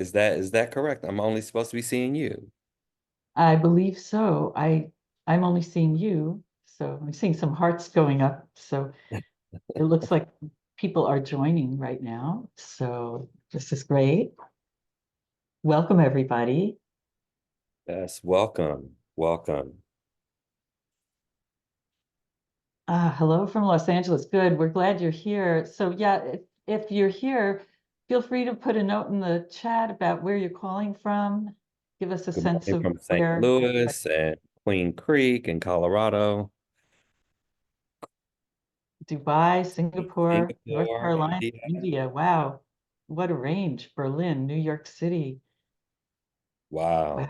Is that correct? I'm only supposed to be seeing you. I believe so. I'm only seeing you, so I'm seeing some hearts going up. So it looks like people are joining right now. So this is great. Welcome, everybody. Yes, welcome. Welcome. Hello from Los Angeles. Good. We're glad you're here. So yeah, if you're here, feel free to put a note in the chat about where you're calling from. Give us a Good sense morning of from St. where. Louis and Queen Creek in Colorado, Dubai, Singapore, North Singapore, Carolina, India. India. Wow. What a range. Berlin, New York City. Wow. Wow.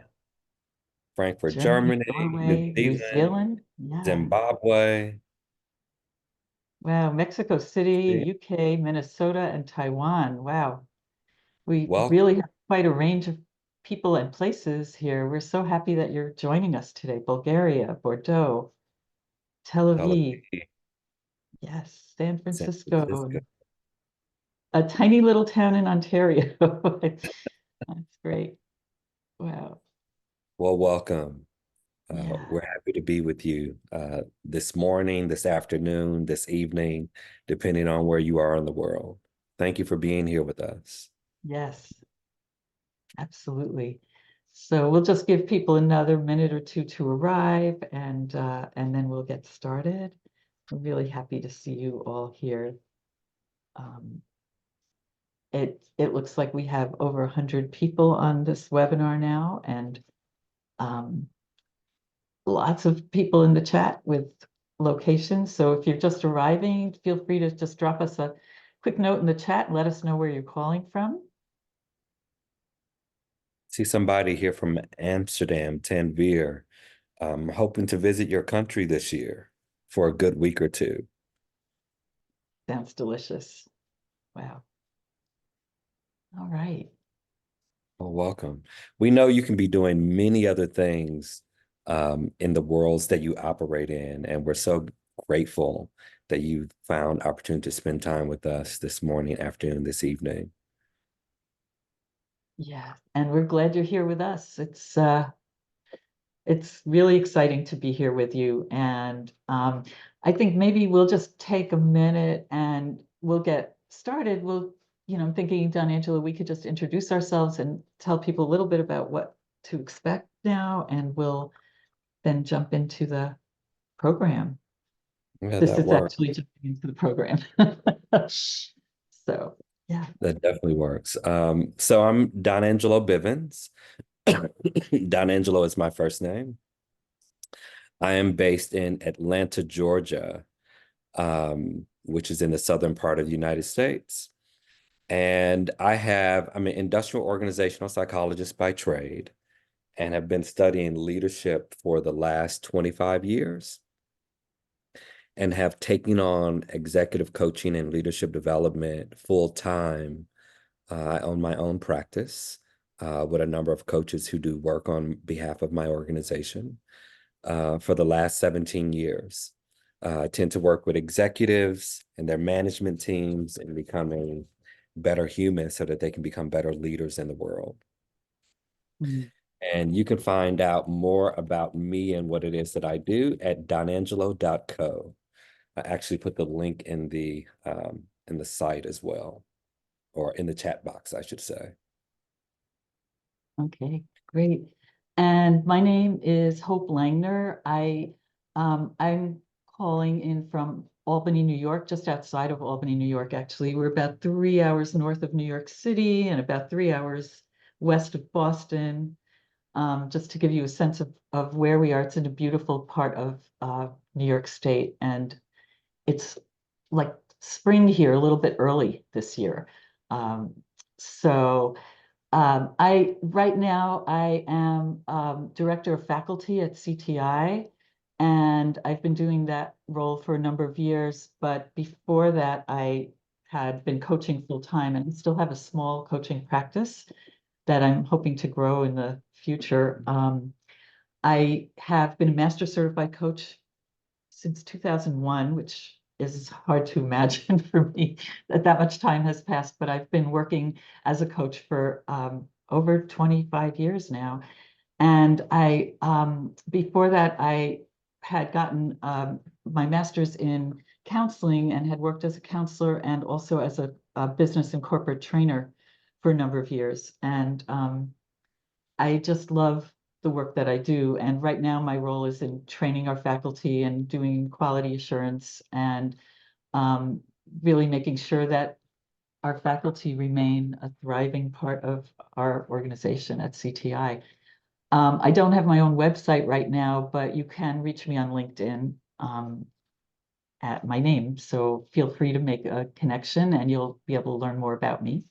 Frankfurt, Germany, Germany, New Norway, New Zealand, Zealand. Yeah. Zimbabwe. Wow. Mexico City, Yeah. UK, Minnesota, and Taiwan. Wow. We Welcome, really have quite a range of people and places here. We're so happy that you're joining us today. Bulgaria, Bordeaux, Tel Tel Aviv, Aviv, yes, San San Francisco, Francisco. a tiny little town in Ontario. That's great. Wow. Well, welcome. Yeah. We're happy to be with you this morning, this afternoon, this evening, depending on where you are in the world. Thank you for being here with us. Yes, absolutely. So we'll just give people another minute or two to arrive and then we'll get started. I'm really happy to see you all here. Um, it looks like we have over 100 people on this webinar now and um, lots of people in the chat with locations. So if you're just arriving, feel free to just drop us a quick note in the chat and let us know where you're calling from. See somebody here from Amsterdam, Tanveer, hoping to visit your country this year for a good week or two. Sounds delicious. Wow. All right. Well, welcome. We know you can be doing many other things in the worlds that you operate in, and we're so grateful that you found opportunity to spend time with us this morning, afternoon, this evening. Yeah, and we're glad you're here with us. It's really exciting to be here with you. And I think maybe we'll just take a minute and we'll get started. I'm thinking, Don'Angelo, we could just introduce ourselves and tell people a little bit about what to expect now, and we'll then jump into the program. Yeah, This that is works. actually jumping into the program. So, yeah. That definitely works. So I'm Don'Angelo Bivens. Don'Angelo is my first name. I am based in Atlanta, Georgia, which is in the southern part of the United States. And I'm an industrial organizational psychologist by trade and have been studying leadership for the last 25 years and have taken on executive coaching and leadership development full time. I own my own practice with a number of coaches who do work on behalf of my organization for the last 17 years. I tend to work with executives and their management teams in becoming better humans so that they can become better leaders in the world. Mm. And you can find out more about me and what it is that I do at donangelo.co. I actually put the link in the site as well, or in the chat box, I should say. Okay, great. And my name is Hope Langner. I'm calling in from Albany, New York, just outside of Albany, New York, actually. We're about 3 hours north of New York City and about 3 hours west of Boston. Just to give you a sense of where we are, it's in a beautiful part of New York State, and it's like spring here, a little bit early this year. Um, so I right now I am director of faculty at CTI, and I've been doing that role for a number of years. But before that, I had been coaching full time, and I still have a small coaching practice that I'm hoping to grow in the future. I have been a master certified coach since 2001, which is hard to imagine for me that that much time has passed. But I've been working as a coach for over 25 years now. And before that, I had gotten my master's in counseling and had worked as a counselor and also as a business and corporate trainer for a number of years. And I just love the work that I do. And right now, my role is in training our faculty and doing quality assurance and um, really making sure that our faculty remain a thriving part of our organization at CTI. I don't have my own website right now, but you can reach me on LinkedIn at my name. So feel free to make a connection and you'll be able to learn more about me.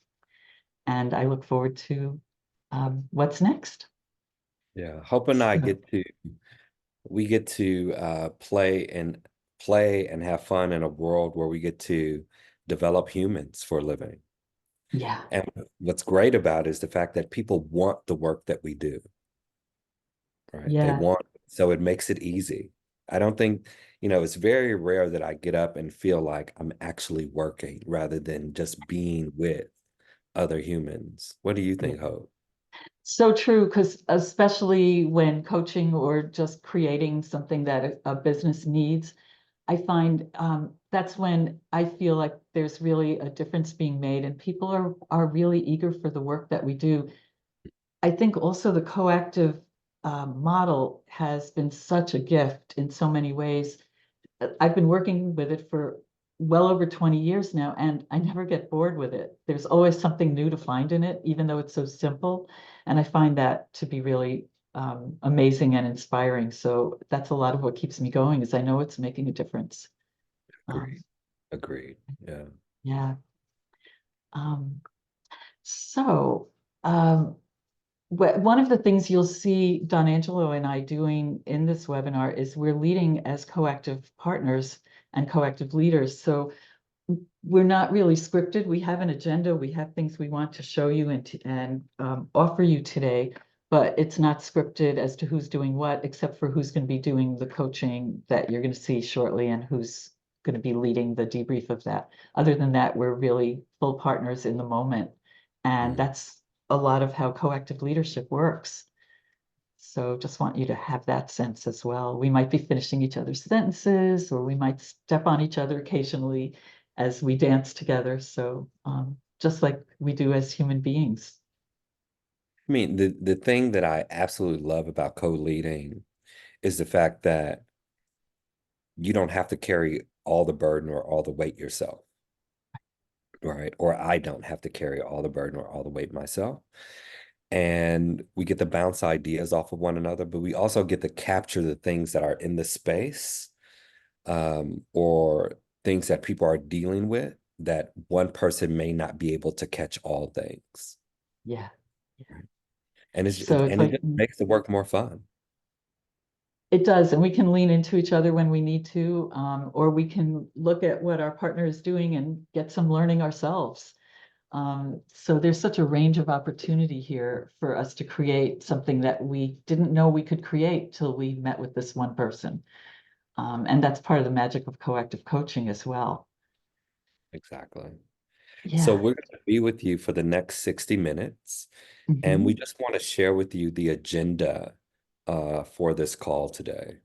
And I look forward to what's next. Yeah, Hope and I So, get to we get to play and have fun in a world where we get to develop humans for a living. yeah, And what's great about it is the fact that people want the work that we do, right? They yeah, want, so it makes it easy. I don't think, it's very rare that I get up and feel like I'm actually working rather than just being with other humans. What do you yeah. think, Hope? So true, because especially when coaching or just creating something that a business needs, I find that's when I feel like there's really a difference being made, and people are really eager for the work that we do. I think also the coactive model has been such a gift in so many ways. I've been working with it for well over 20 years now, and I never get bored with it. There's always something new to find in it, even though it's so simple. And I find that to be really amazing and inspiring. So that's a lot of what keeps me going, is I know it's making a difference. Um, Agreed. Agreed. Yeah. yeah. Um, so um, one of the things you'll see Don Angelo and I doing in this webinar is we're leading as coactive partners and coactive leaders. So we're not really scripted. We have an agenda. We have things we want to show you and offer you today, but it's not scripted as to who's doing what, except for who's going to be doing the coaching that you're going to see shortly and who's going to be leading the debrief of that. Other than that, we're really full partners in the moment. And Mm. that's a lot of how coactive leadership works. So just want you to have that sense as well. We might be finishing each other's sentences, or we might step on each other occasionally as we dance together. So just like we do as human beings. I mean, the thing that I absolutely love about co-leading is the fact that you don't have to carry all the burden or all the weight yourself, right? Or I don't have to carry all the burden or all the weight myself. And we get to bounce ideas off of one another, but we also get to capture the things that are in the space, or things that people are dealing with that one person may not be able to catch all things. Yeah. Yeah. Right? And So it's and it like just makes the work more fun. it does, and we can lean into each other when we need to, or we can look at what our partner is doing and get some learning ourselves. So there's such a range of opportunity here for us to create something that we didn't know we could create till we met with this one person. And that's part of the magic of coactive coaching as well. Exactly. So Yeah. we're going to be with you for the next 60 minutes, and we Mhm. just want to share with you the agenda for this call today.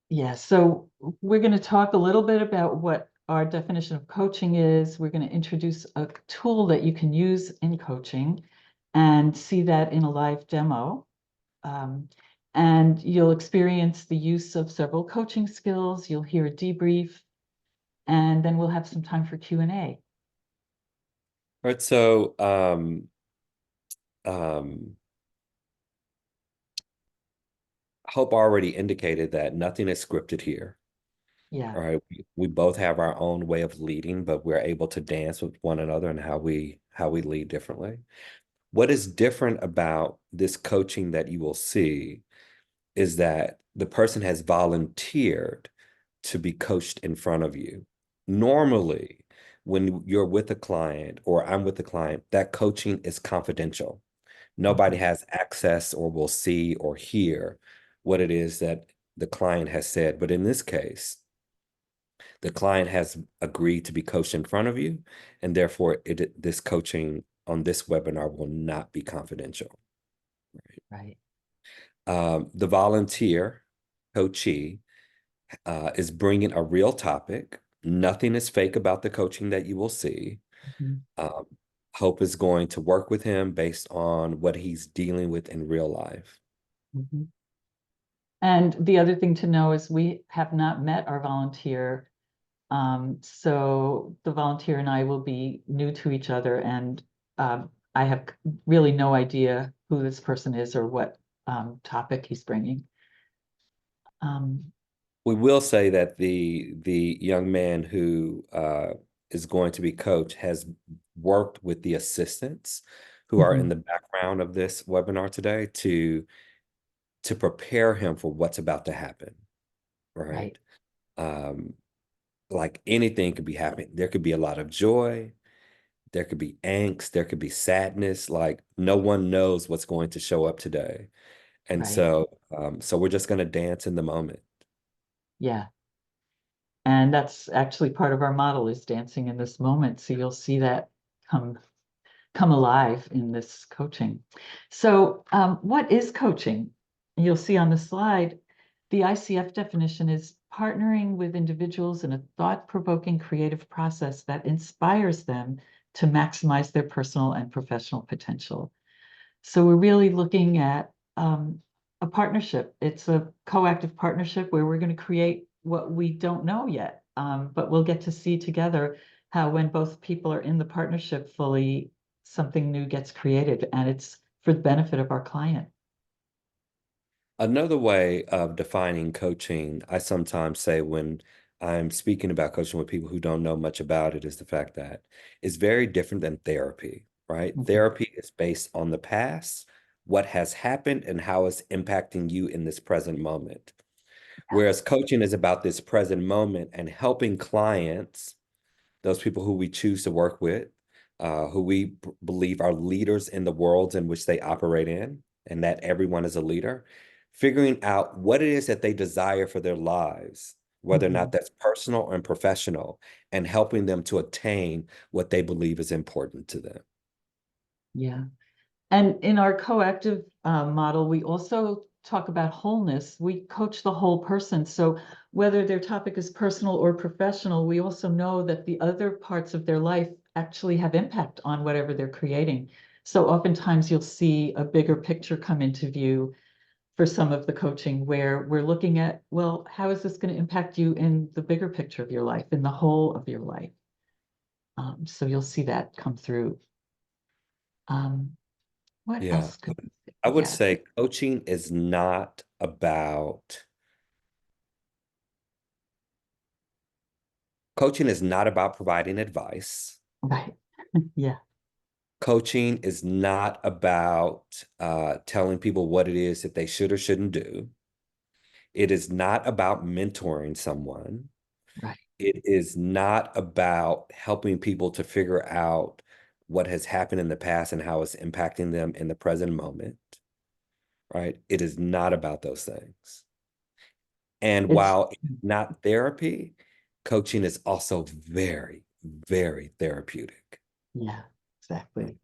Yeah. So we're going to talk a little bit about what our definition of coaching is. We're going to introduce a tool that you can use in coaching and see that in a live demo. Um, and you'll experience the use of several coaching skills. You'll hear a debrief, and then we'll have some time for Q&A. All right, so um, Hope already indicated that nothing is scripted here. Yeah. All right, we both have our own way of leading, but we're able to dance with one another and how we lead differently. What is different about this coaching that you will see is that the person has volunteered to be coached in front of you. Normally, when you're with a client or I'm with a client, that coaching is confidential. Nobody has access or will see or hear what it is that the client has said. But in this case, The client has agreed to be coached in front of you, and therefore this coaching on this webinar will not be confidential. Right. The volunteer coachee is bringing a real topic. Nothing is fake about the coaching that you will see. Mhm. Um, Hope is going to work with him based on what he's dealing with in real life. Mhm. And the other thing to know is we have not met our volunteer. So the volunteer and I will be new to each other, and I have really no idea who this person is or what topic he's bringing. Um, We will say that the young man who is going to be coached has worked with the assistants who are in mhm, the background of this webinar today to prepare him for what's about to happen, right? right, Um, like anything could be happening. There could be a lot of joy, there could be angst, there could be sadness. Like no one knows what's going to show up today. And right. so we're just going to dance in the moment. Yeah. And that's actually part of our model is dancing in this moment. So you'll see that come come alive in this coaching. So what is coaching? You'll see on the slide, the ICF definition is partnering with individuals in a thought-provoking creative process that inspires them to maximize their personal and professional potential. So we're really looking at a partnership. It's a coactive partnership where we're going to create what we don't know yet, but we'll get to see together how when both people are in the partnership fully, something new gets created, and it's for the benefit of our client. Another way of defining coaching, I sometimes say when I'm speaking about coaching with people who don't know much about it, is the fact that it's very different than therapy, right? Mhm. Therapy is based on the past, what has happened, and how it's impacting you in this present moment. Whereas coaching is about this present moment and helping clients, those people who we choose to work with, who we believe are leaders in the worlds in which they operate in, and that everyone is a leader, figuring out what it is that they desire for their lives, whether or not Mhm. that's personal and professional, and helping them to attain what they believe is important to them. Yeah. And in our coactive model, we also talk about wholeness. We coach the whole person. So whether their topic is personal or professional, we also know that the other parts of their life actually have impact on whatever they're creating. So oftentimes you'll see a bigger picture come into view for some of the coaching where we're looking at, well, how is this going to impact you in the bigger picture of your life, in the whole of your life? So you'll see that come through. Um, what Yeah. else could we say? I would Yeah, say coaching is not about providing advice. right. Yeah, Coaching is not about telling people what it is that they should or shouldn't do. It is not about mentoring someone. right. It is not about helping people to figure out what has happened in the past and how it's impacting them in the present moment, right? It is not about those things. And It's while it's not therapy, coaching is also very, very therapeutic. yeah, exactly.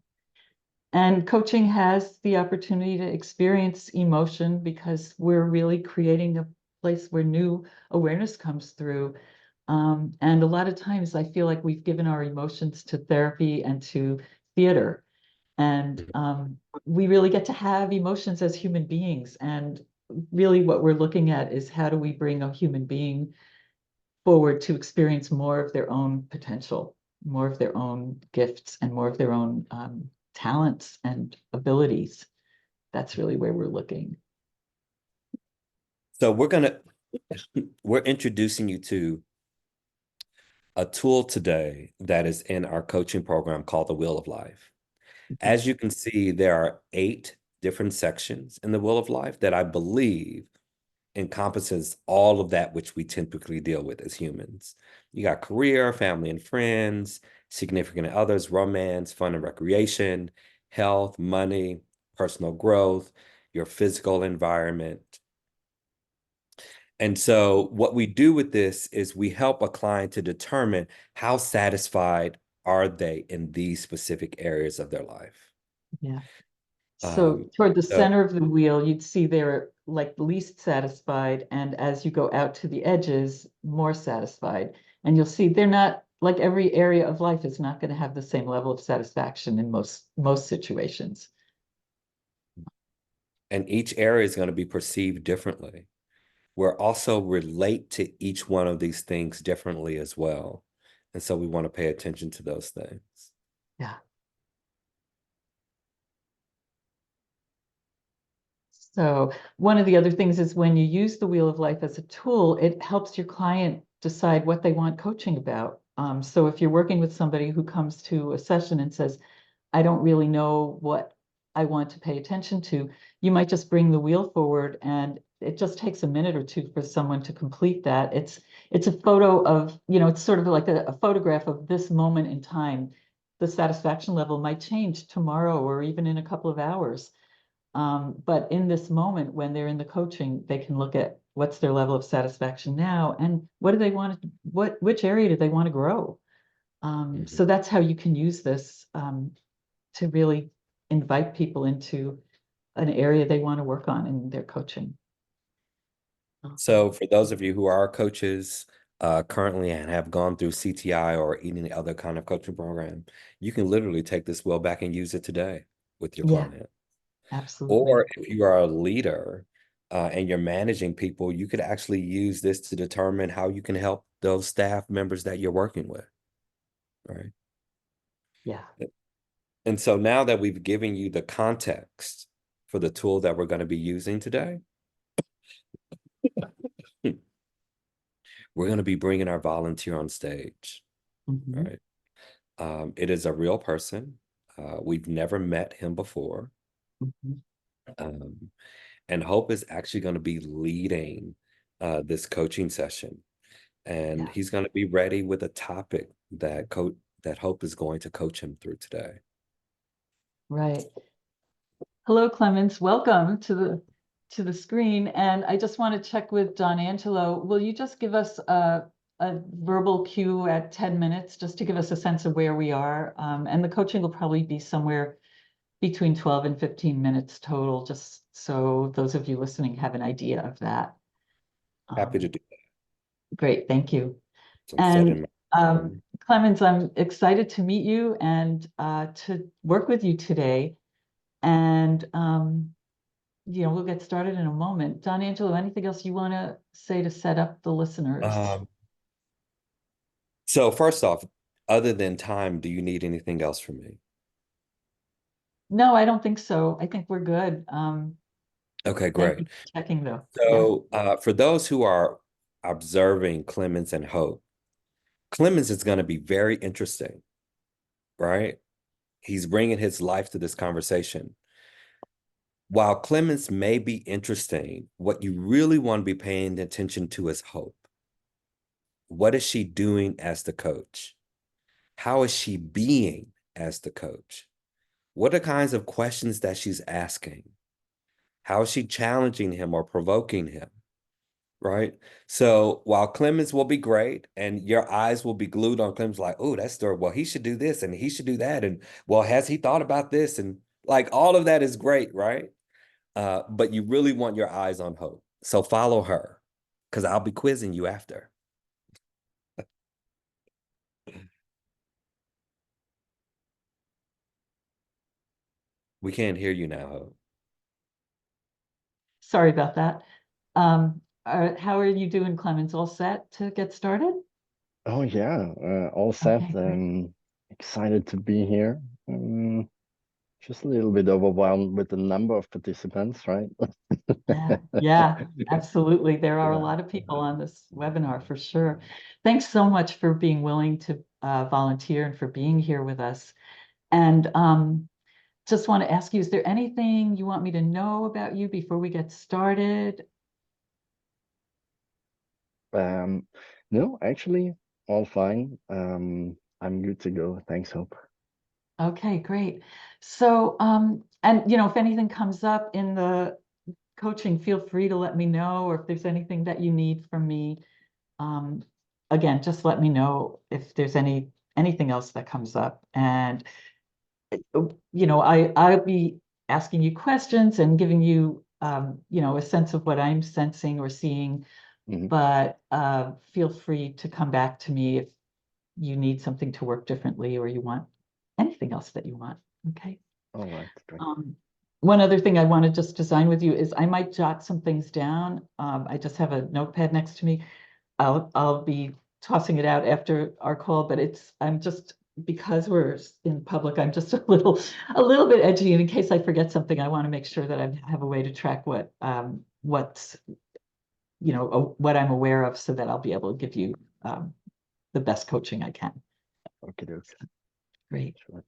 And coaching has the opportunity to experience emotion because we're really creating a place where new awareness comes through. And a lot of times I feel like we've given our emotions to therapy and to theater. And we really get to have emotions as human beings. And really, what we're looking at is how do we bring a human being forward to experience more of their own potential, more of their own gifts, and more of their own talents and abilities. That's really where we're looking. So we're introducing you to a tool today that is in our coaching program called the Wheel of Life. Mhm. As you can see, there are 8 different sections in the Wheel of Life that I believe encompasses all of that which we typically deal with as humans. You got career, family and friends, significant others, romance, fun and recreation, health, money, personal growth, your physical environment. And so what we do with this is we help a client to determine how satisfied are they in these specific areas of their life. Yeah. So Um, toward the so center of the wheel, you'd see they're like least satisfied, and as you go out to the edges, more satisfied. And you'll see they're not like every area of life is not going to have the same level of satisfaction in most situations. and each area is going to be perceived differently. We're also relate to each one of these things differently as well. And so we want to pay attention to those things. Yeah. So one of the other things is when you use the Wheel of Life as a tool, it helps your client decide what they want coaching about. So if you're working with somebody who comes to a session and says, I don't really know what I want to pay attention to, you might just bring the wheel forward, and it just takes a minute or two for someone to complete that. It's a photo of, it's sort of like a photograph of this moment in time. The satisfaction level might change tomorrow or even in a couple of hours. But in this moment, when they're in the coaching, they can look at what's their level of satisfaction now and what do they want to, which area do they want to grow? Mhm. So that's how you can use this to really invite people into an area they want to work on in their coaching. So for those of you who are coaches currently and have gone through CTI or any other kind of coaching program, you can literally take this well back and use it today with your Yeah, client. absolutely. Or if you are a leader and you're managing people, you could actually use this to determine how you can help those staff members that you're working with, right? Yeah. And so now that we've given you the context for the tool that we're going to be using today, we're going to be bringing our volunteer on stage, Mhm. right? It is a real person. We've never met him before. Mhm. Um, and Hope is actually going to be leading this coaching session. And Yeah. he's going to be ready with a topic that Hope is going to coach him through today. Right. Hello, Clemens. Welcome to the screen. And I just want to check with Don Angelo. Will you just give us a verbal cue at 10 minutes just to give us a sense of where we are? And the coaching will probably be somewhere between 12 and 15 minutes total, just so those of you listening have an idea of that. Happy to Um, do that. Great, thank you. So I'm setting And my Clemens, I'm excited to meet you and to work with you today. And we'll get started in a moment. Don Angelo, anything else you want to say to set up the listeners? um, so first off, other than time, do you need anything else from me? No, I don't think so. I think we're good. Okay, Thank you great. for checking though. Yeah, So for those who are observing Clemens and Hope, Clemens is going to be very interesting, right? He's bringing his life to this conversation. While Clemens may be interesting, what you really want to be paying attention to is Hope. What is she doing as the coach? How is she being as the coach? What are kinds of questions that she's asking? How is she challenging him or provoking him? Right. So while Clemens will be great and your eyes will be glued on Clemens, like, oh, that story, well, he should do this and he should do that. And well, has he thought about this? And like all of that is great, right? But you really want your eyes on Hope. So follow her because I'll be quizzing you after. We can't hear you now, Hope. sorry about that. How are you doing, Clemens? All set to get started? Oh yeah, all set. Okay, great. Excited to be here. Just a little bit overwhelmed with the number of participants, right? Yeah, absolutely. There are a Yeah. lot of people on this webinar for sure. Thanks so much for being willing to volunteer and for being here with us. And just want to ask you, is there anything you want me to know about you before we get started? Um, no, actually, all fine. I'm good to go. Thanks, Hope. Okay, great. So, and if anything comes up in the coaching, feel free to let me know, or if there's anything that you need from me. Again, just let me know if there's anything else that comes up. And I'll be asking you questions and giving you a sense of what I'm sensing or seeing. Mhm. But feel free to come back to me if you need something to work differently or you want anything else that you want. Okay. All right, great. One other thing I want to just design with you is I might jot some things down. I just have a notepad next to me. I'll be tossing it out after our call, but I'm just, because we're in public, I'm just a little bit edgy. And in case I forget something, I want to make sure that I have a way to track what's, what I'm aware of, so that I'll be able to give you the best coaching I can. Okay, Great. sure.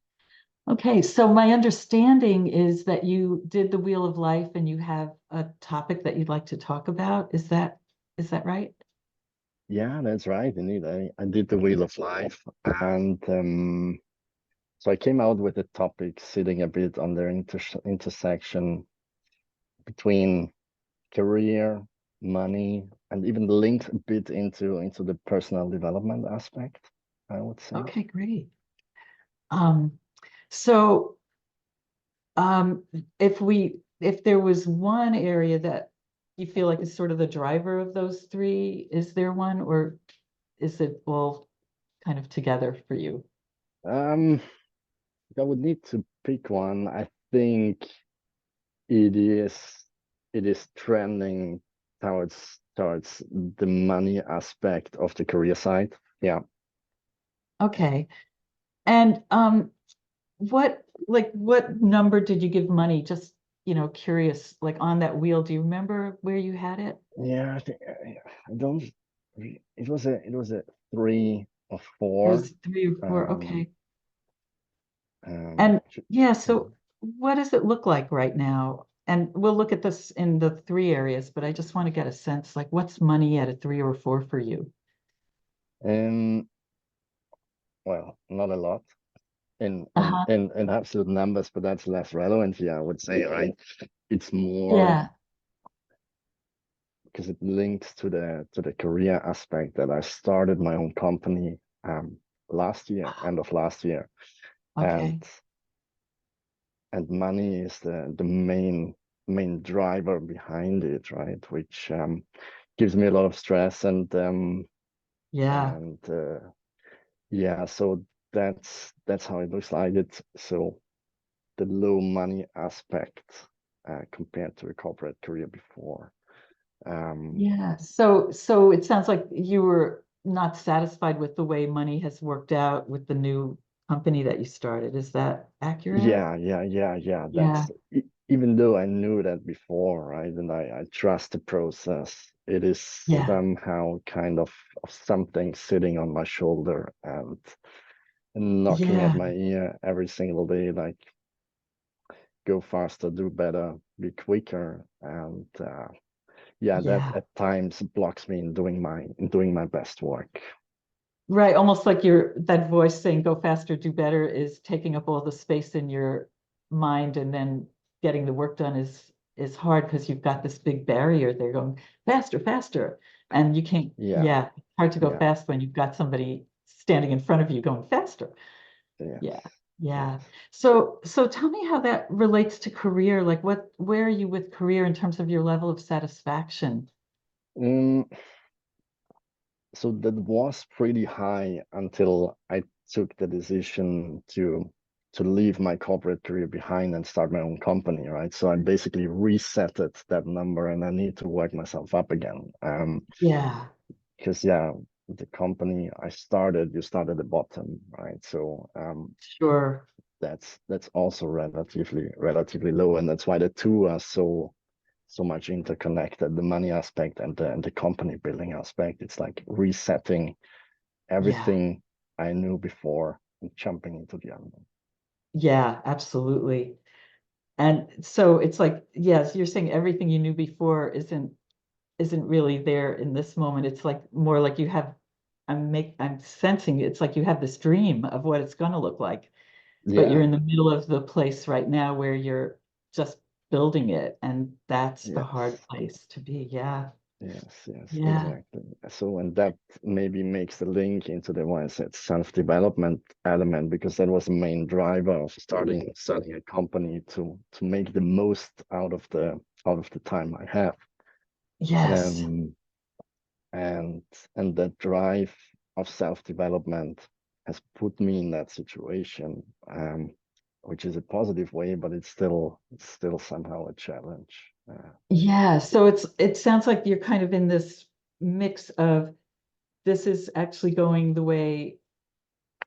Okay, so my understanding is that you did the Wheel of Life and you have a topic that you'd like to talk about. Is that right? Yeah, that's right. Indeed, I did the Wheel of Life, and so I came out with a topic sitting a bit on the intersection between career, money, and even linked a bit into the personal development aspect, I would say. Okay, great. Um, so um, if there was one area that you feel like is sort of the driver of those three, is there one, or is it all kind of together for you? Um, if I would need to pick one, I think it is it is trending towards the money aspect of the career side. Yeah. Okay. And what number did you give money? Just, curious, like on that wheel, do you remember where you had it? Yeah, I think I don't. It was a 3 or 4. It was 3 or 4. Um, Okay. And yeah, mm. so what does it look like right now? And we'll look at this in the 3 areas, but I just want to get a sense, like, what's money at a 3 or 4 for you? Um, well, not a lot in in Uh-huh. in in absolute numbers, but that's less relevant here, I would say, right? It's more Yeah. because it links to the career aspect that I started my own company last year, end of last year, and Okay. money is the main driver behind it, right? Which gives me a lot of stress Yeah. and yeah, so that's how it looks like it. So the low money aspect compared to a corporate career before. Yeah. So it sounds like you were not satisfied with the way money has worked out with the new company that you started. Is that accurate? Yeah. Yeah. Even though I knew that before, right? And I trust the process. It is Yeah. somehow kind of something sitting on my shoulder and knocking at Yeah. my ear every single day, like go faster, do better, be quicker, and yeah, that Yeah. at times blocks me in doing my best work. Right. Almost like that voice saying go faster, do better is taking up all the space in your mind, and then getting the work done is hard because you've got this big barrier there going faster, faster. And you can't, Yeah, yeah, it's hard to go yeah, fast when you've got somebody standing in front of you going faster. yes, Yeah. yes. Yeah. So tell me how that relates to career. Like where are you with career in terms of your level of satisfaction? Mm, so that was pretty high until I took the decision to leave my corporate career behind and start my own company, right? So I basically resetted that number and I need to work myself up again. Yeah. Because yeah, the company I started, you start at the bottom, right? So Sure. that's also relatively low, and that's why the two are so much interconnected, the money aspect and the company building aspect. It's like resetting Yeah. everything I knew before and jumping into the other one. Yeah, absolutely. And so it's like, yes, you're saying everything you knew before isn't really there in this moment. It's like more like I'm sensing it's like you have this dream of what it's going to look like, but you're Yeah, in the middle of the place right now where you're just building it, and that's the hard Yes. place to be. Yeah. Yes, Yeah. exactly. So, and that maybe makes the link into the one I said self-development element, because that was the main driver of starting a company to make the most out of the time I have. Yes. Um, and and that drive of self-development has put me in that situation, which is a positive way, but it's still somehow a challenge. Yeah. So it sounds like you're kind of in this mix of this is actually going the way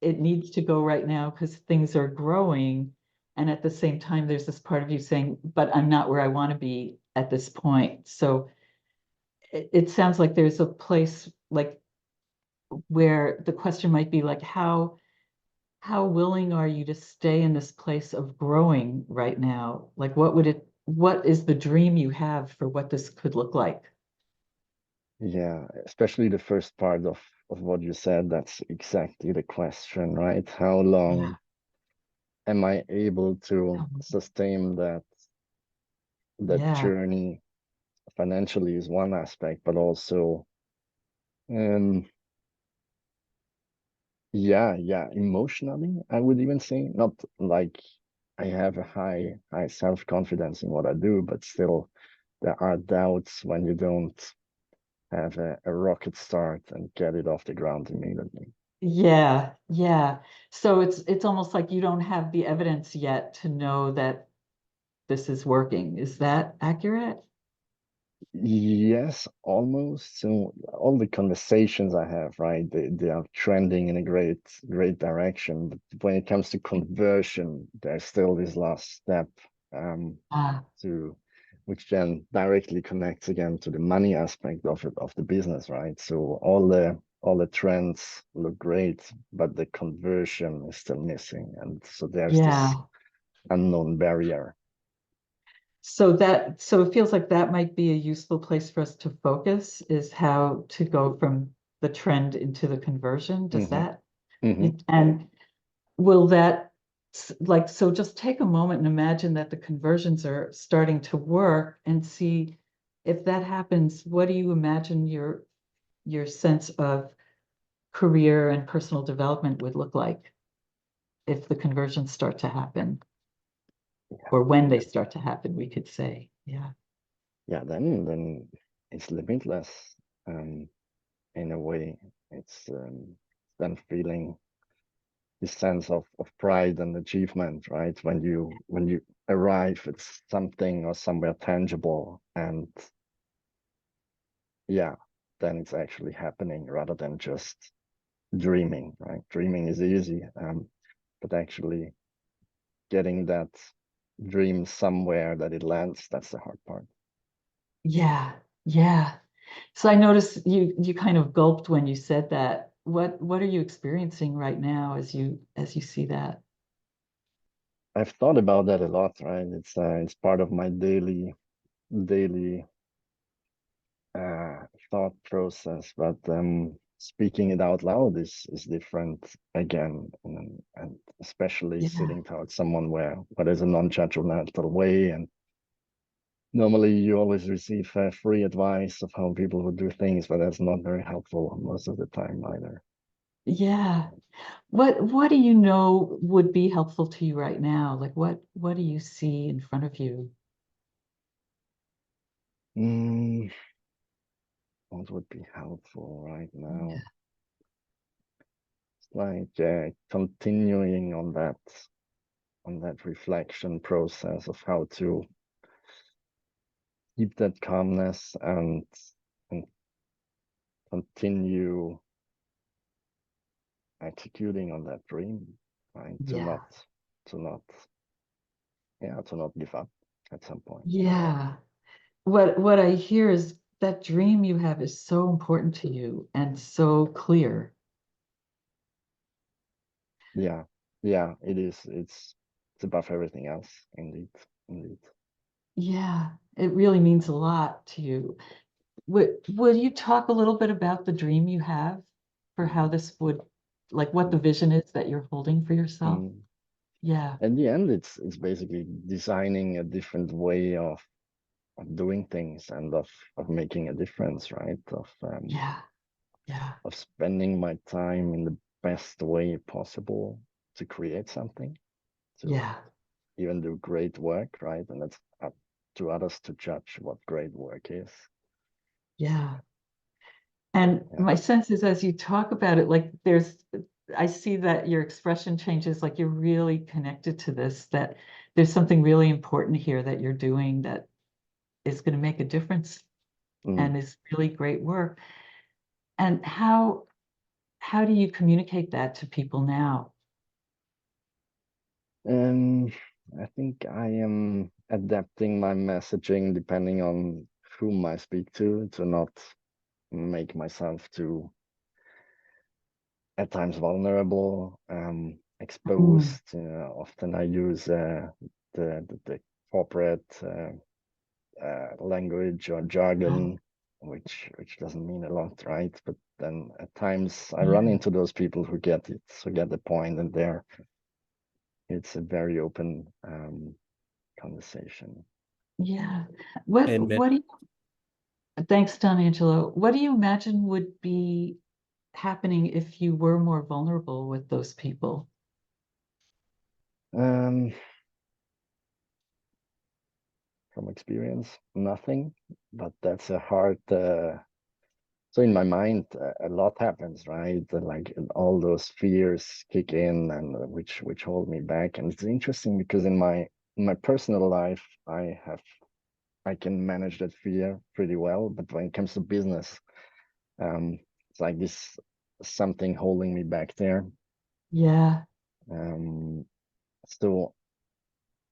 it needs to go right now because things are growing. And at the same time, there's this part of you saying, but I'm not where I want to be at this point. So it sounds like there's a place like where the question might be like, how willing are you to stay in this place of growing right now? Like, what is the dream you have for what this could look like? Yeah, especially the first part of what you said, that's exactly the question, right? How Yeah. long am I able to sustain that Yeah. journey? Financially is one aspect, but also um yeah, emotionally, I would even say, not like I have a high self-confidence in what I do, but still there are doubts when you don't have a rocket start and get it off the ground immediately. Yeah. Yeah. So it's almost like you don't have the evidence yet to know that this is working. Is that accurate? Yes, almost. So all the conversations I have, right, they are trending in a great direction. But when it comes to conversion, there's still this last step um, Ah, to which then directly connects again to the money aspect of the business, right? So all the trends look great, but the conversion is still missing, and so there's this yeah. unknown barrier. So it feels like that might be a useful place for us to focus is how to go from the trend into the conversion. Does Hmm. that? Hmm. And will that like so just take a moment and imagine that the conversions are starting to work and see if that happens, what do you imagine your sense of career and personal development would look like if the conversions start to happen or when they start to happen, we could say. Yeah. Yeah, then it's limitless. Um, in a way, it's then feeling this sense of pride and achievement, right? When you arrive at something or somewhere tangible, and yeah, then it's actually happening rather than just dreaming, right? Dreaming is easy, but actually getting that dream somewhere that it lands, that's the hard part. Yeah. Yeah. So I noticed you kind of gulped when you said that. What are you experiencing right now as you see that? I've thought about that a lot, right? It's part of my daily thought process, but speaking it out loud is different again, and especially Yeah. sitting towards someone where there's a non-judgmental way, and normally you always receive free advice of how people would do things, but that's not very helpful most of the time either. Yeah. What do you know would be helpful to you right now? Like what do you see in front of you? Mm, what would be helpful right Yeah. now? It's like continuing on that reflection process of how to keep that calmness and continue executing on that dream, right? To Yeah. not to not to not give up at some point. Yeah. What I hear is that dream you have is so important to you and so clear. Yeah, yeah, it is. It's above everything else, indeed, indeed. Yeah, it really means a lot to you. Would you talk a little bit about the dream you have for how Mhm. this would, like what the vision is that you're holding for yourself? Mm. Yeah, In the end, it's basically designing a different way of doing things and of making a difference, right? yeah, yeah, Of spending my time in the best way possible to create something, to yeah, even do great work, right? And it's up to others to judge what great work is. yeah. And Yeah. my sense is as you talk about it, like I see that your expression changes, like you're really connected to this, that there's something really important here that you're doing that is going to make a difference Mm. and is really great work. And how do you communicate that to people now? Um, I think I am adapting my messaging depending on whom I speak to not make myself too at times vulnerable, Mm, exposed. Often I use the corporate language or oh, jargon, which doesn't mean a lot, right? But then at times I run yeah, into those people who get it, who get the point, and there it's a very open conversation. yeah. And What do thanks, Don Angelo. What do you imagine would be happening if you were more vulnerable with those people? Um, from experience, nothing, but that's a hard. So in my mind, a lot happens, right? Like all those fears kick in, and which hold me back. And it's interesting because in my personal life, I can manage that fear pretty well, but when it comes to business, it's like this something holding me back there. Yeah, Um, so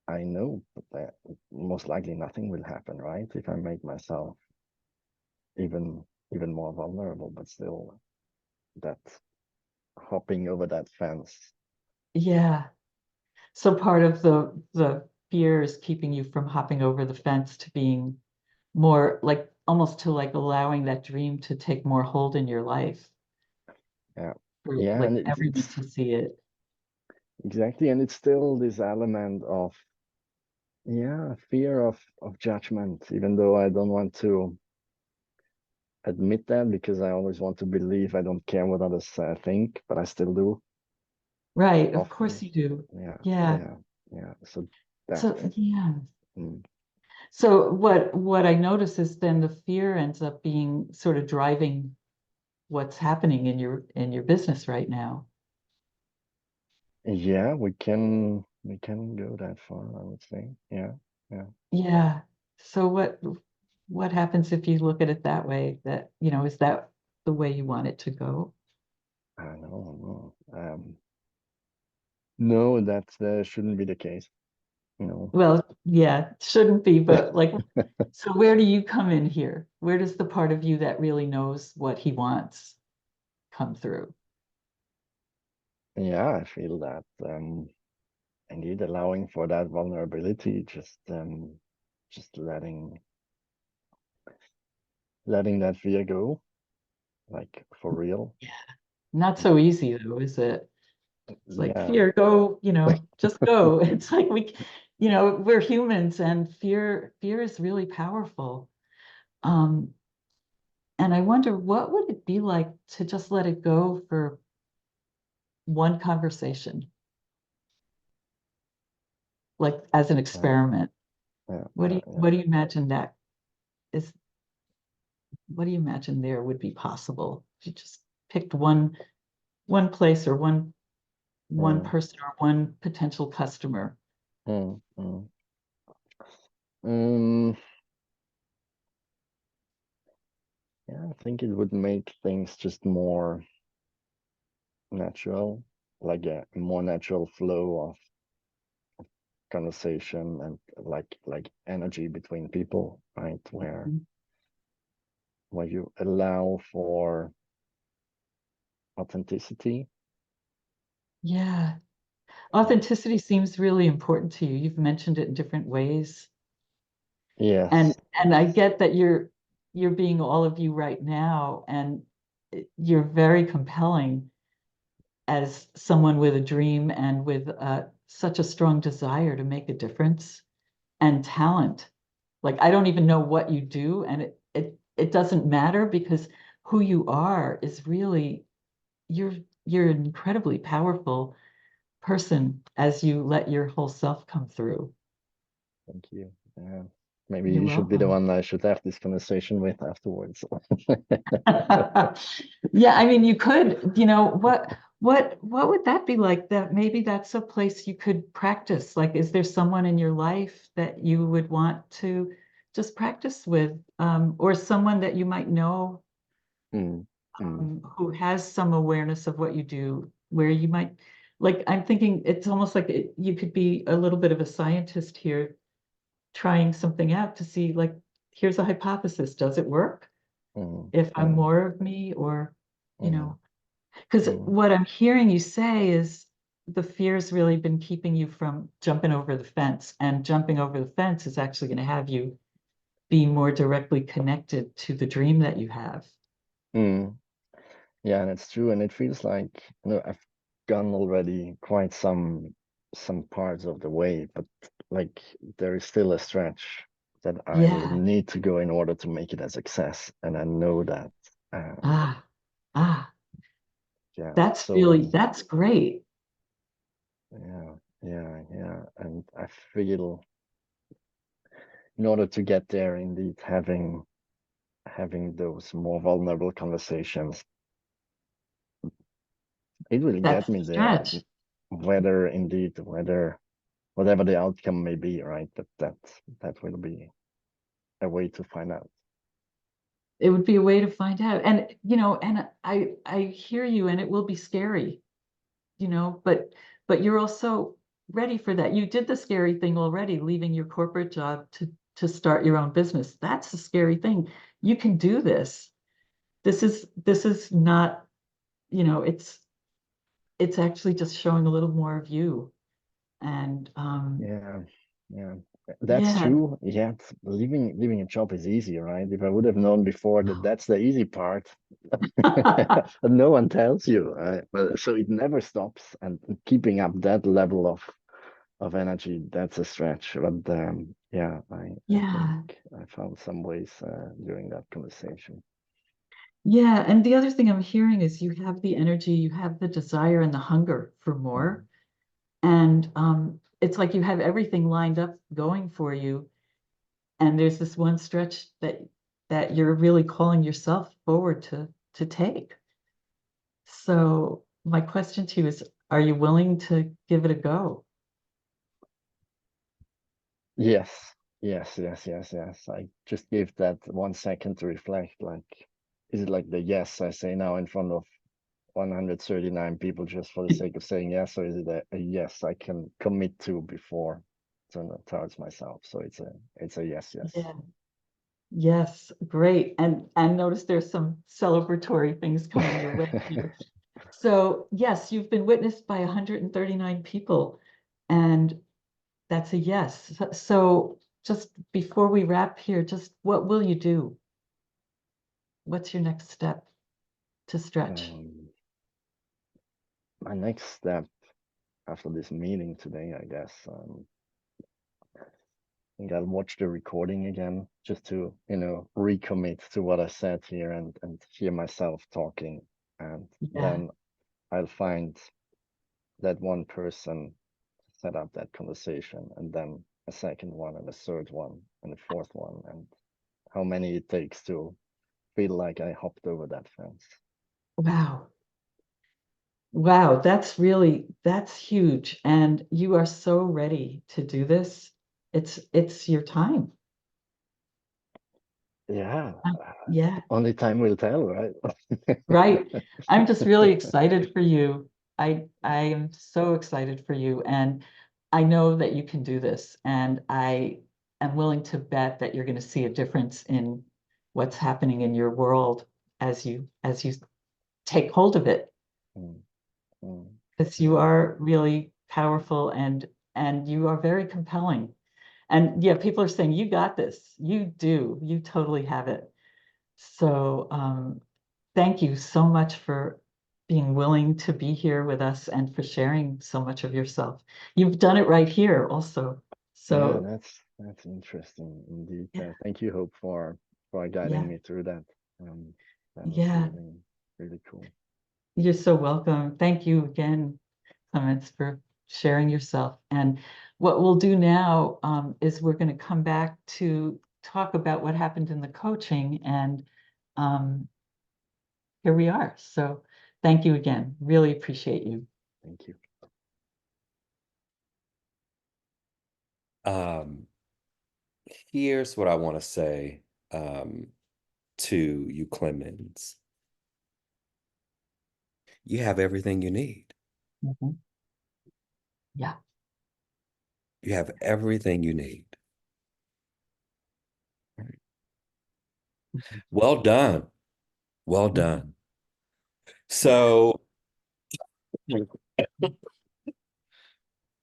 I know that most likely nothing will happen, right? If I make myself even more vulnerable, but still that hopping over that fence. yeah. So part of the fear is keeping you from hopping over the fence to being more like almost to like allowing that dream to take more hold in your life Yeah, for yeah, like and everyone it's to see it. exactly, and it's still this element of yeah, fear of judgment, even though I don't want to admit that because I always want to believe I don't care what others think, but I still do Right, of course often. you do. Yeah, Yeah. yeah, yeah. So that, So yeah. mm, So what I notice is then the fear ends up being sort of driving what's happening in your business right now. yeah, we can go that far, I would say. Yeah, yeah. Yeah. So what happens if you look at it that way? That, is that the way you want it to go? I know, no. No, that shouldn't be the case. No. Well, yeah, it shouldn't be, but like, so where do you come in here? Where does the part of you that really knows what he wants come through? Yeah, I feel that indeed allowing for that vulnerability, just letting that fear go, like for real. Yeah. Not so easy though, is it? It's like Yeah, fear, go, just go. It's like we're humans and fear is really powerful. Um, and I wonder what would it be like to just let it go for one conversation, like as an yeah, experiment. yeah, What do yeah, you yeah. what do you imagine that is what do you imagine there would be possible if you just picked one place or one Mm, person or one potential customer? mm, mm. Um, yeah, I think it would make things just more natural, like a more natural flow of conversation and like energy between people, right? Where you allow for authenticity. Yeah. Yeah. Authenticity seems really important to you. You've mentioned it in different ways. And Yes, and I yes. get that you're being all of you right now, and you're very compelling as someone with a dream and with such a strong desire to make a difference and talent. Like, I don't even know what you do, and it doesn't matter, because who you are is really, you're you're an incredibly powerful person as you let your whole self come through. Thank you. Yeah. Maybe You're you should be the welcome. one I should have this conversation with afterwards. Yeah, I mean, you could, what would that be like? That maybe that's a place you could practice. Like, is there someone in your life that you would want to just practice with, or someone that you might know, Mm, mm, who has some awareness of what you do, where you might, like, I'm thinking it's almost like you could be a little bit of a scientist here, trying something out to see, like, here's a hypothesis, does it work? mm, If I'm mm, more of me, or, you mm, know, because mm, what I'm hearing you say is the fear's really been keeping you from jumping over the fence, and jumping over the fence is actually going to have you be more directly connected to the dream that you have. mm. Yeah, and it's true, and it feels like, I've gone already quite some parts of the way, but like there is still a stretch that I will Yeah. need to go in order to make it a success, and I know that. Ah, ah, Yeah, that's so really, that's great. yeah, yeah, and I feel in order to get there, indeed, having those more vulnerable conversations, it will get That's me the there, stretch. whether whatever the outcome may be, right? That will be a way to find out. It would be a way to find out. And, and I hear you, and it will be scary, but you're also ready for that. You did the scary thing already, leaving your corporate job to start your own business. That's the scary thing. You can do this. This is not, it's actually just showing a little more of you. And Yeah, yeah, that's yeah. true. Yeah, leaving a job is easy, right? If I would have known before that that's the easy part, but no one tells you, right? But so it never stops, and keeping up that level of energy, that's a stretch. But yeah, I think Yeah. I found some ways during that conversation. Yeah. And the other thing I'm hearing is you have the energy, you have the desire and the hunger for more. Mm, And it's like you have everything lined up going for you. And there's this one stretch that you're really calling yourself forward to take. So my question to you is, are you willing to give it a go? yes, yes. I just gave that 1 second to reflect. Like, is it like the yes I say now in front of 139 people just for the sake of saying yes, or is it a yes I can commit to before towards myself? So it's a yes, yes. Yeah. Yes, great. And notice there's some celebratory things coming your way here. So yes, you've been witnessed by 139 people, and that's a yes. So just before we wrap here, just what will you do? What's your next step to stretch? Um, my next step after this meeting today, I guess, I think I'll watch the recording again just to, recommit to what I said here and hear myself talking. And Yeah. then I'll find that one person to set up that conversation, and then a second one, and a third one, and a fourth one, and how many it takes to feel like I hopped over that fence. Wow. Wow, that's huge. And you are so ready to do this. It's your time. Yeah, Yeah. only time will tell, right? Right. I'm just really excited for you. I am so excited for you, and I know that you can do this, and I am willing to bet that you're going to see a difference in what's happening in your world as you take hold of it, Mm, mm, because you yeah. are really powerful, and you are very compelling. And yeah, people are saying you got this. You do. You totally have it. So thank you so much for being willing to be here with us and for sharing so much of yourself. You've done it right here also. Yeah, So that's interesting indeed. yeah, Thank you, Hope, for guiding yeah, me through that. Um, that was yeah. really cool. You're so welcome. Thank you again, Clements, for sharing yourself. And what we'll do now is we're going to come back to talk about what happened in the coaching, and um, here we are. So thank you again. Really appreciate you. Thank you. Here's what I want to say to you, Clemens. You have everything you need. Mhm. Yeah. You have everything you need. Right. Mhm. Well done. Well Mhm. done. So,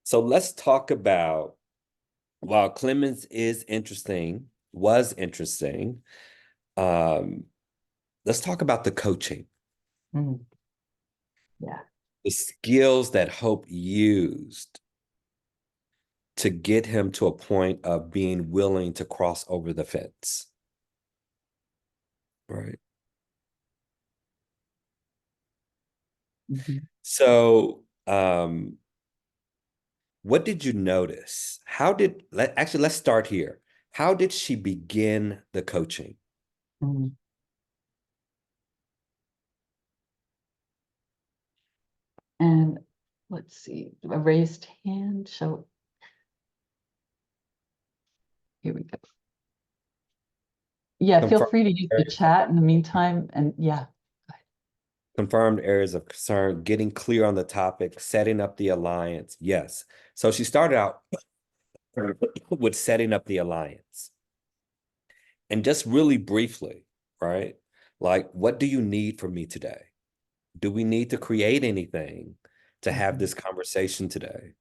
so let's talk about, while Clemens is interesting, was interesting, um, let's talk about the coaching, Mhm. Yeah. the skills that Hope used to get him to a point of being willing to cross over the fence. Right. Mhm. So, what did you notice? Actually, let's start here. How did she begin the coaching? Mhm. And let's see, a raised hand. So here we go. Yeah, feel Confirmed free to use the areas, chat in the meantime. And yeah. confirmed areas of concern, getting clear on the topic, setting up the alliance. Yes. So she started out with setting up the alliance. And just really briefly, right? Like, what do you need from me today? Do we need to create anything to have Mhm. this conversation today?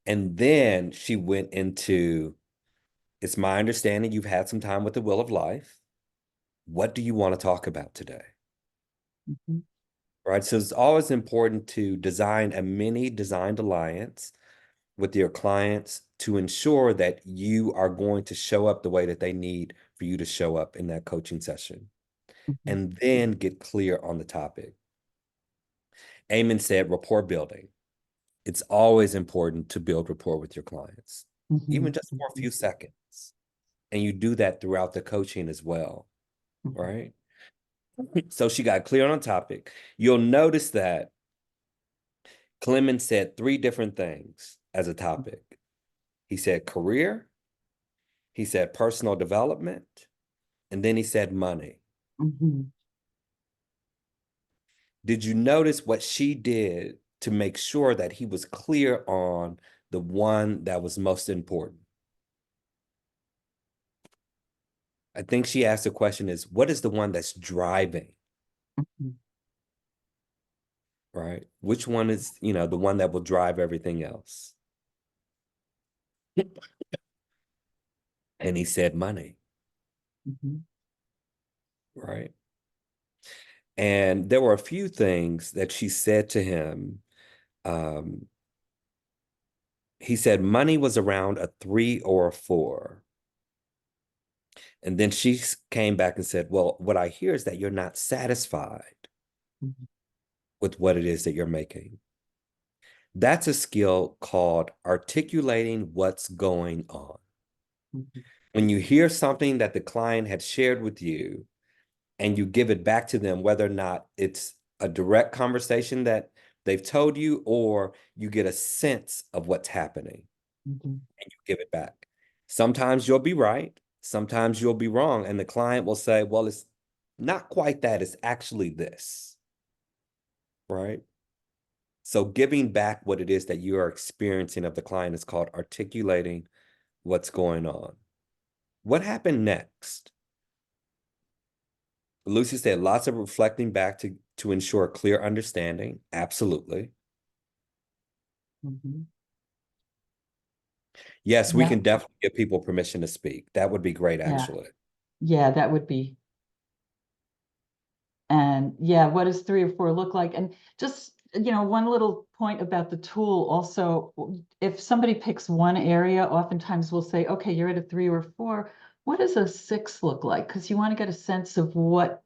And then she went into, it's my understanding you've had some time with the Wheel of Life. What do you want to talk about today? Mhm. Right. So it's always important to design a mini designed alliance with your clients to ensure that you are going to show up the way that they need for you to show up in that coaching session, Mhm. and then get clear on the topic. Eamon said rapport building. It's always important to build rapport with your clients, even Mhm. just for a Mhm. few seconds. And you do that throughout the coaching as well, Mhm. right? So she got clear on a topic. You'll notice that Clemens said three different things as a topic. He said career, he said personal development, and then he said money. Mhm. Did you notice what she did to make sure that he was clear on the one that was most important? I think she asked the question is, what is the one that's driving, Mhm. right? Which one is, the one that will drive everything else? And he said money, Mhm. right? And there were a few things that she said to him. Um, he said money was around a 3 or a 4. And then she came back and said, well, what I hear is that you're not satisfied Mhm. with what it is that you're making. That's a skill called articulating what's going on. Mhm. When you hear something that the client had shared with you and you give it back to them, whether or not it's a direct conversation that they've told you, or you get a sense of what's happening Mhm. and you give it back. Sometimes you'll be right. Sometimes you'll be wrong. And the client will say, well, it's not quite that. It's actually this, right? So giving back what it is that you are experiencing of the client is called articulating what's going on. What happened next? Lucy said lots of reflecting back to ensure clear understanding. Absolutely. Mhm. Yes, we Yeah. can definitely give people permission to speak. That would be great, Yeah. actually. Yeah, that would be. And And yeah, what does 3 or 4 look like? And just, one little point about the tool also, if somebody picks one area, oftentimes we'll say, okay, you're at a 3 or 4. What does a 6 look like? Because you want to get a sense of what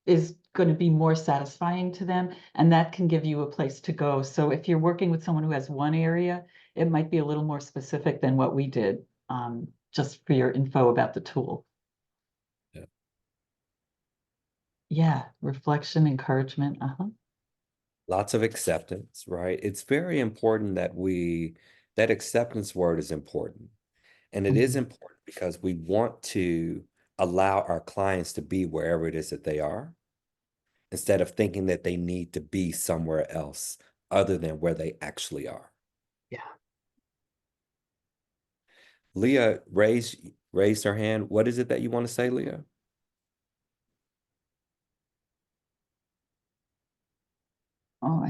is going to be more satisfying to them, and that can give you a place to go. So if you're working with someone who has one area, it might be a little more specific than what we did, just for your info about the tool. Yeah. Yeah, reflection, encouragement. Lots of acceptance, right? It's very important that that acceptance word is important. And it is important because we want to allow our clients to be wherever it is that they are, instead of thinking that they need to be somewhere else other than where they actually are. Yeah. Leah raised her hand. What is it that you want to say, Leah? Oh,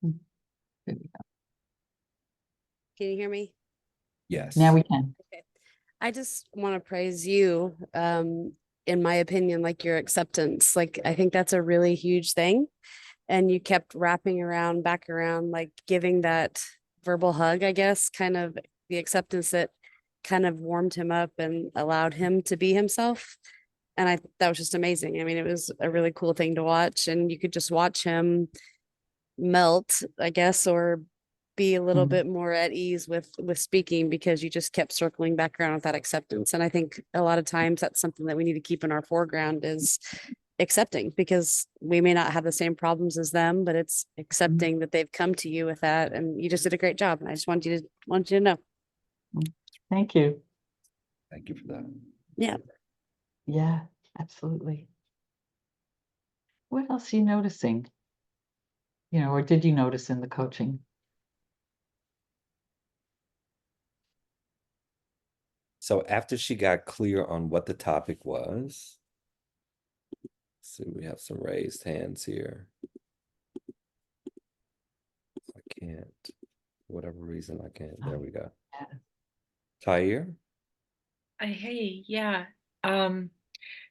there we go. Can you hear me? Yes. Now we can. Okay. I just want to praise you, in my opinion, like your acceptance. Like, I think that's a really huge thing. And you kept wrapping around, back around, like giving that verbal hug, I guess, kind of the acceptance that kind of warmed him up and allowed him to be himself. And that was just amazing. I mean, it was a really cool thing to watch, and you could just watch him melt, I guess, or be a little bit more at ease with speaking, because you just kept circling back around with that acceptance. And I think a lot of times that's something that we need to keep in our foreground, is accepting, because we may not have the same problems as them, but it's accepting that they've come to you with that, and you just did a great job. And I just want you to know. Thank you. Thank you for that. Yeah. Yeah, absolutely. What else are you noticing? Or did you notice in the coaching? So after she got clear on what the topic was, see, we have some raised hands here. I can't, for whatever reason, I can't. There we go. Yeah. Tyre? Hey, yeah.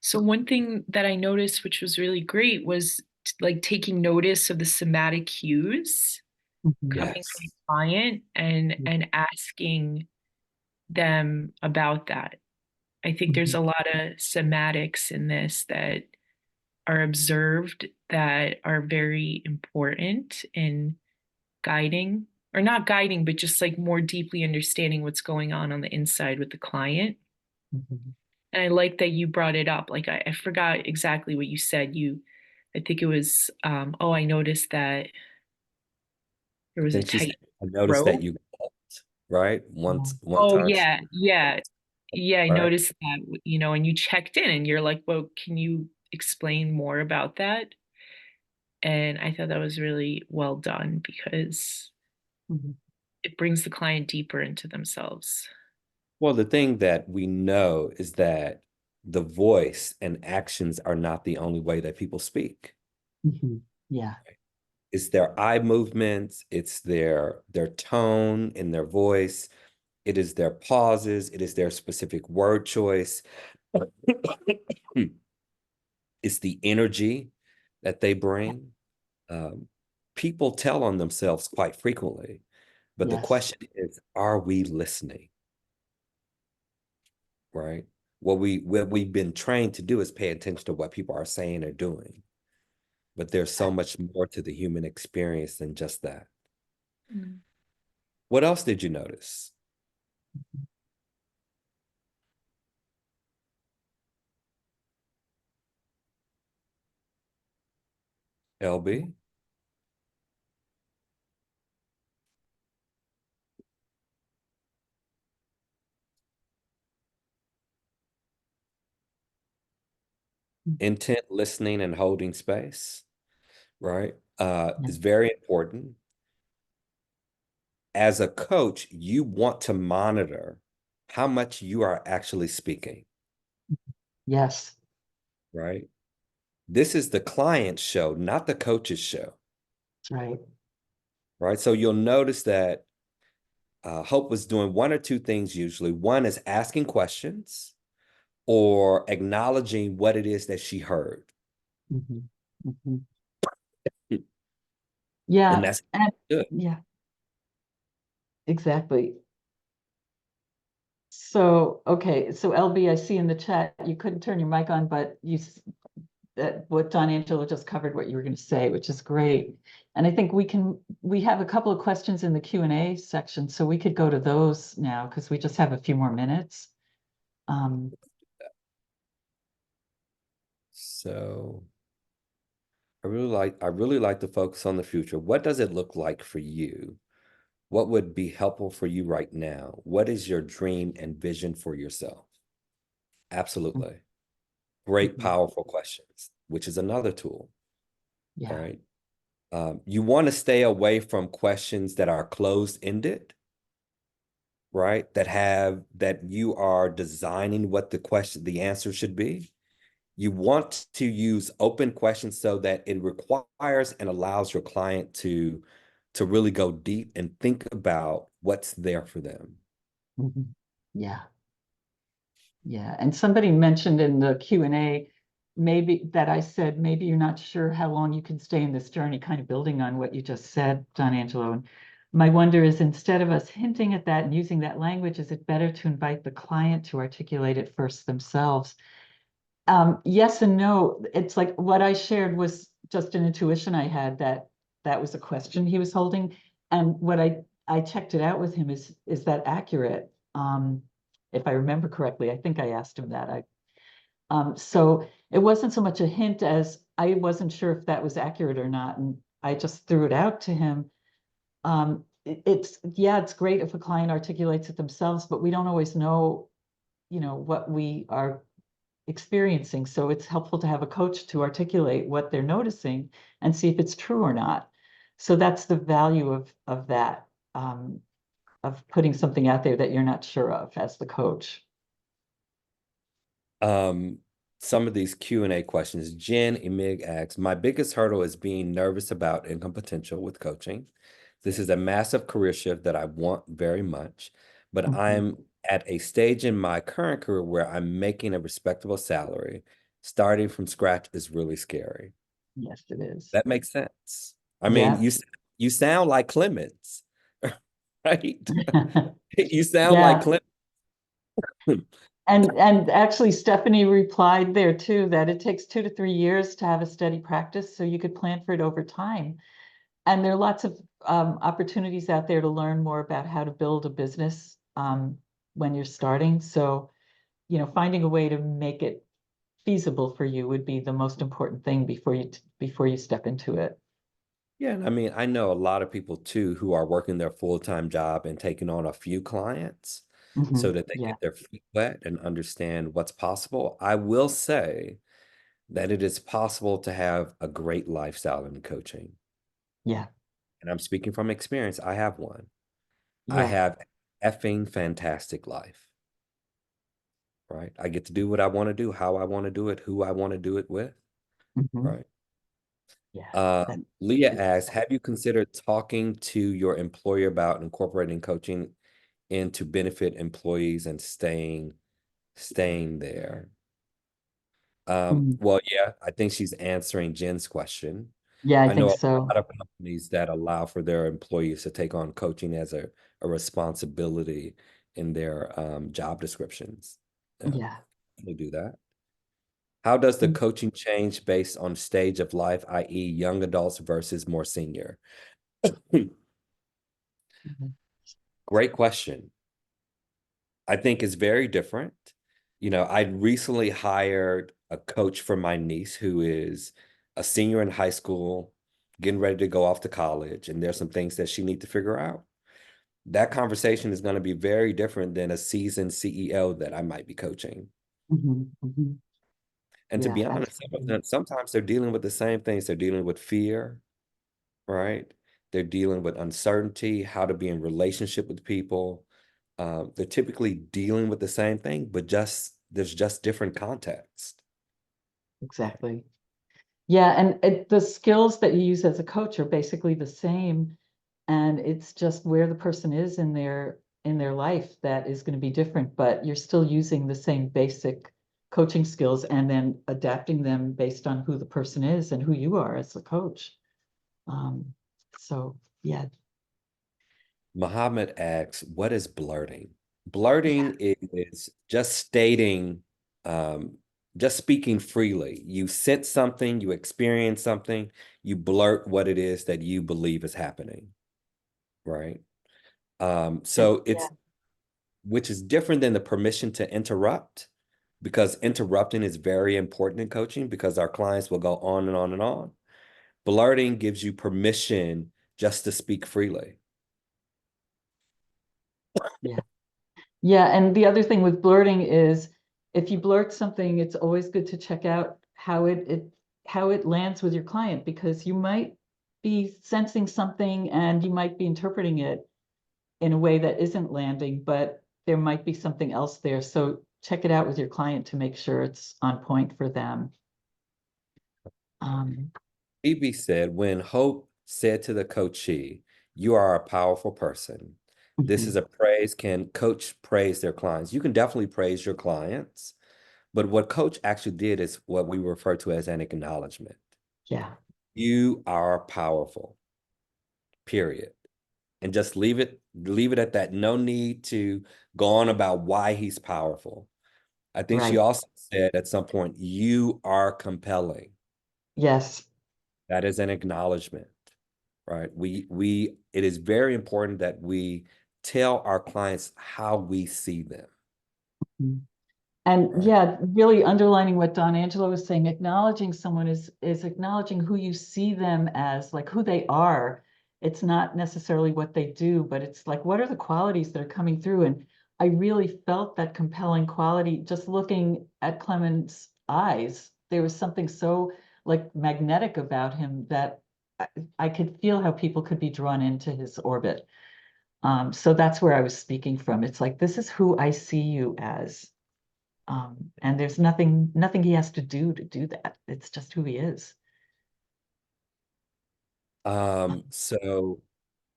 So one thing that I noticed, which was really great, was like taking notice of the somatic cues coming Yes. from the client and asking them about that. I think there's a lot of somatics in this that are observed that are very important in guiding, or not guiding, but just like more deeply understanding what's going on the inside with the client. And I like that you brought it up. Like I forgot exactly what you said. I think it was, I noticed that there was a tight I noticed throat. that you gulped, right? One Oh time. yeah. I Right. noticed that, and you checked in and you're like, well, can you explain more about that? And I thought that was really well done, because it brings the client deeper into themselves. Well, the thing that we know is that the voice and actions are not the only way that people speak. Yeah. It's their eye movements, it's their tone in their voice, it is their pauses, it is their specific word choice. It's the energy that they bring. People tell on themselves quite frequently, but the Yes. question is, are we listening? Right? What we've been trained to do is pay attention to what people are saying or doing. But there's so much more to the human experience than just that. What else did you notice? LB? Intent listening and holding space, right? Is very important. As a coach, you want to monitor how much you are actually speaking. Yes. Right? This is the client's show, not the coach's show. Right. Right? So you'll notice that Hope was doing one or two things usually. One is asking questions or acknowledging what it is that she heard. Mhm. And Yeah, that's and good. yeah, exactly. So, okay, so LB, I see in the chat, you couldn't turn your mic on, but that what Don Angelo just covered what you were going to say, which is great. And I think we have a couple of questions in the Q&A section, so we could go to those now because we just have a few more minutes. So I really like to focus on the future. What does it look like for you? What would be helpful for you right now? What is your dream and vision for yourself? Absolutely. Great, Mhm. powerful questions, which is another tool. All Yeah. right. You want to stay away from questions that are closed-ended, right? That you are designing what the answer should be. You want to use open questions so that it requires and allows your client to really go deep and think about what's there for them. Mhm. Yeah. Yeah, and somebody mentioned in the Q&A, maybe that I said, maybe you're not sure how long you can stay in this journey, kind of building on what you just said, Don Angelo. And my wonder is, instead of us hinting at that and using that language, is it better to invite the client to articulate it first themselves? Yes and no. It's like what I shared was just an intuition I had that that was a question he was holding. And what I checked it out with him is that accurate? If I remember correctly, I think I asked him that. So it wasn't so much a hint as I wasn't sure if that was accurate or not. And I just threw it out to him. Yeah, it's great if a client articulates it themselves, but we don't always know, what we are experiencing. So it's helpful to have a coach to articulate what they're noticing and see if it's true or not. So that's the value of that, of putting something out there that you're not sure of as the coach. Some of these Q&A questions. Jen Emig asks, my biggest hurdle is being nervous about income potential with coaching. This is a massive career shift that I want very much, but Mhm. I'm at a stage in my current career where I'm making a respectable salary. Starting from scratch is really scary. Yes, it is. That makes sense. I mean, Yeah. you sound like Clemens, right? You sound like Yeah. Clemens. And actually Stephanie replied there too that it takes 2 to 3 years to have a steady practice, so you could plan for it over time. And there are lots of opportunities out there to learn more about how to build a business when you're starting. So, finding a way to make it feasible for you would be the most important thing before you step into it. Yeah, and I mean, I know a lot of people too who are working their full-time job and taking on a few clients so that they Yeah, get their feet wet and understand what's possible. I will say that it is possible to have a great lifestyle in coaching. yeah, And I'm speaking from experience. I have one. I yeah. have effing fantastic life, right? I get to do what I want to do, how I want to do it, who I want to do it with, Mhm. right? Yeah. Leah asks, have you considered talking to your employer about incorporating coaching in to benefit employees and staying there? Mhm. Well, yeah, I think she's answering Jen's question. Yeah, I I know think a so. lot of companies that allow for their employees to take on coaching as a responsibility in their job descriptions. Yeah. They do that. How does the Mm. coaching change based on stage of life, i.e., young adults versus more senior? Mhm. Great question. I think it's very different. I recently hired a coach for my niece who is a senior in high school, getting ready to go off to college, and there's some things that she needs to figure out. That conversation is going to be very different than a seasoned CEO that I might be coaching. Mhm. Mhm. And to Yeah, be honest, some of absolutely. them, sometimes they're dealing with the same things. They're dealing with fear, right? They're dealing with uncertainty, how to be in relationship with people. They're typically dealing with the same thing, but there's just different context. Exactly. Yeah, and the skills that you use as a coach are basically the same, and it's just where the person is in their life that is going to be different, but you're still using the same basic coaching skills and then adapting them based on who the person is and who you are as the coach. So yeah. Muhammad asks, what is blurting? Blurting is just stating, just speaking freely. You sense something, you experience something, you blurt what it is that you believe is happening, right? So it's, which is different than the permission to interrupt, because interrupting is very important in coaching because our clients will go on and on and on. Blurting gives you permission just to speak freely. Yeah. Yeah. And the other thing with blurting is if you blurt something, it's always good to check out how it lands with your client, because you might be sensing something and you might be interpreting it in a way that isn't landing, but there might be something else there. So check it out with your client to make sure it's on point for them. Phoebe said, when Hope said to the coachee, you are a powerful person. This is a praise. Can coach praise their clients? You can definitely praise your clients, but what coach actually did is what we refer to as an acknowledgement. Yeah. You are powerful, period. And just leave it at that. No need to go on about why he's powerful. I think she Right. also said at some point, you are compelling. Yes. That is an acknowledgement, right? It is very important that we tell our clients how we see them. And right? yeah, really underlining what Don'Angelo was saying, acknowledging someone is acknowledging who you see them as, like who they are. It's not necessarily what they do, but it's like, what are the qualities that are coming through? And I really felt that compelling quality just looking at Clement's eyes. There was something so like magnetic about him that I could feel how people could be drawn into his orbit. So that's where I was speaking from. It's like, this is who I see you as. And there's nothing he has to do that. It's just who he is. So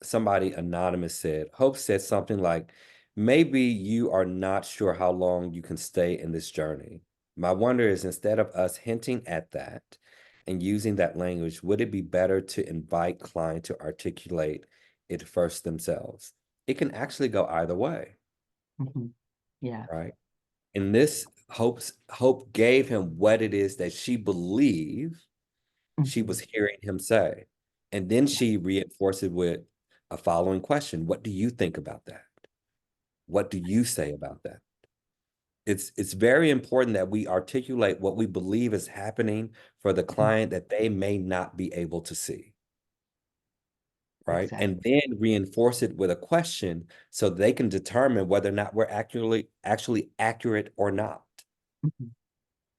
somebody anonymous said, Hope said something like, maybe you are not sure how long you can stay in this journey. My wonder is, instead of us hinting at that and using that language, would it be better to invite client to articulate it first themselves? It can actually go either way. Yeah. Right. And this Hope gave him what it is that she believed she was hearing him say. And then she reinforced it with a following question. What do you think about that? What do you say about that? It's very important that we articulate what we believe is happening for the client that they may not be able to see. Right. Exactly. And then reinforce it with a question so they can determine whether or not we're actually accurate or not,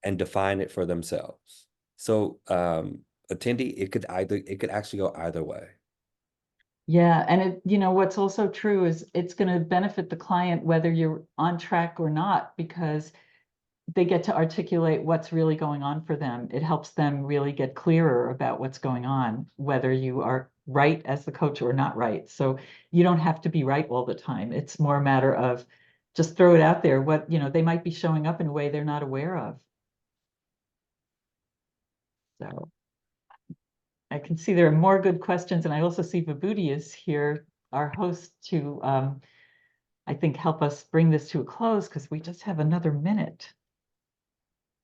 and define it for themselves. So attendee, it could actually go either way. Yeah. And what's also true is it's going to benefit the client whether you're on track or not, because they get to articulate what's really going on for them. It helps them really get clearer about what's going on, whether you are right as the coach or not right. So you don't have to be right all the time. It's more a matter of just throw it out there. What, they might be showing up in a way they're not aware of. So I can see there are more good questions. And I also see Vibhuti is here, our host, to, I think, help us bring this to a close, because we just have another minute.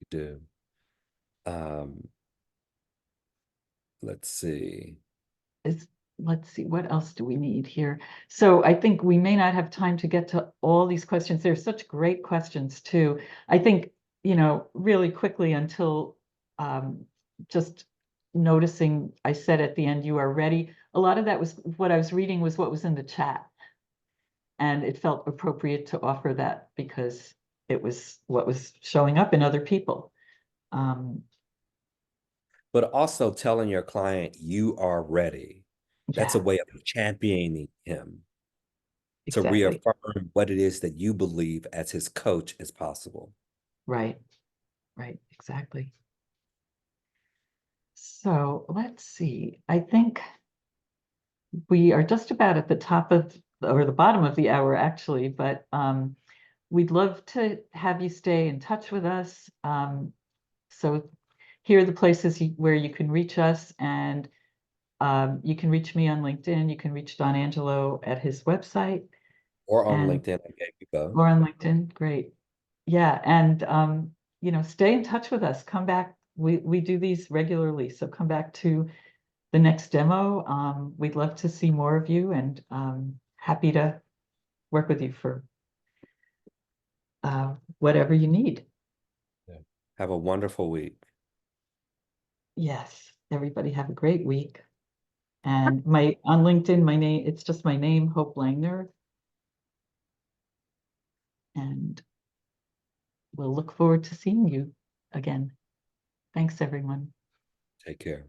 You do. Let's see. Let's see, what else do we need here? So I think we may not have time to get to all these questions. They're such great questions too. I think, really quickly, until just noticing, I said at the end, you are ready. A lot of that was what I was reading was what was in the chat. And it felt appropriate to offer that because it was what was showing up in other people. But also telling your client you are ready. That's a Yeah, way of championing him to exactly. reaffirm what it is that you believe as his coach as possible. Right, exactly. So let's see. I think we are just about at the top of, or the bottom of the hour, actually, but we'd love to have you stay in touch with us. So here are the places where you can reach us, and you can reach me on LinkedIn. You can reach Don'Angelo at his website Or on and LinkedIn, I gave you both. or on LinkedIn. Great. Yeah, and stay in touch with us. Come back. We do these regularly, so come back to the next demo. We'd love to see more of you, and happy to work with you for whatever you need. Have a wonderful week. Yes, everybody have a great week. And on LinkedIn, it's just my name, Hope Langner. And we'll look forward to seeing you again. Thanks, everyone. Take care.